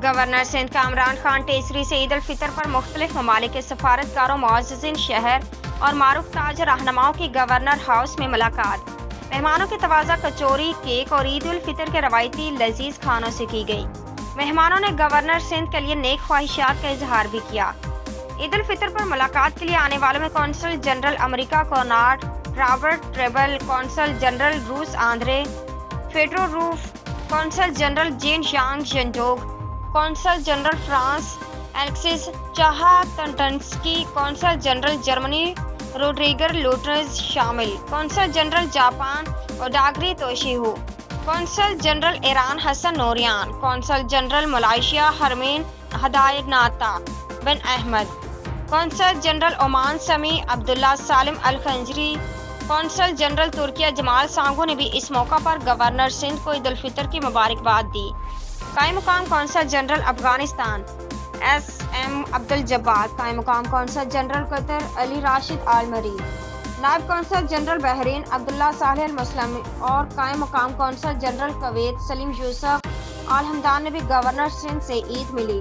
Governor Sindh کا عمران خان ٹیسری سے عید الفطر پر مختلف ممالک کے سفارتکاروں، معززین شہر اور معروف تاجر رہنماؤں کی گورنر ہاؤس میں ملاقات۔ مہمانوں کی تازہ کچوری، کیک اور عید الفطر کے روایتی لذیذ کھانوں سے کی گئی۔ مہمانوں نے گورنر سندھ کے لیے نیک خواہشات کا اظہار بھی کیا۔ عید الفطر پر ملاقات کے لیے آنے والوں میں قونصل جنرل امریکہ کونراڈ رابرٹ ٹریبل، قونصل جنرل روس آندرے فیڈوروف، قونصل جنرل جین ژانگ ژنڈوگ، قونصل جنرل فرانس الیکسس چاہا-تنٹنسکی، قونصل جنرل جرمنی روڈریگر لوٹنز شامل، قونصل جنرل جاپان اوڈاگری توشیہو، قونصل جنرل ایران حسن نوریان، قونصل جنرل ملائیشیا حرمین ہدایتناتا بن احمد، قونصل جنرل عمان سمیع عبداللہ سالم الخنجری، قونصل جنرل ترکیہ جمال سانگو نے بھی اس موقع پر گورنر سندھ کو عید الفطر کی مبارکباد دی۔ قائم مقام قونصل general Afghanistan S M Abdul Jabbar, قائم مقام قونصل جنرل قطر علی راشد آل مری، نائب قونصل جنرل بحرین عبداللہ صالح المسلمی اور قائم مقام قونصل جنرل کویت سلیم یوسف آل ہمدان نے بھی گورنر سندھ سے عید ملی۔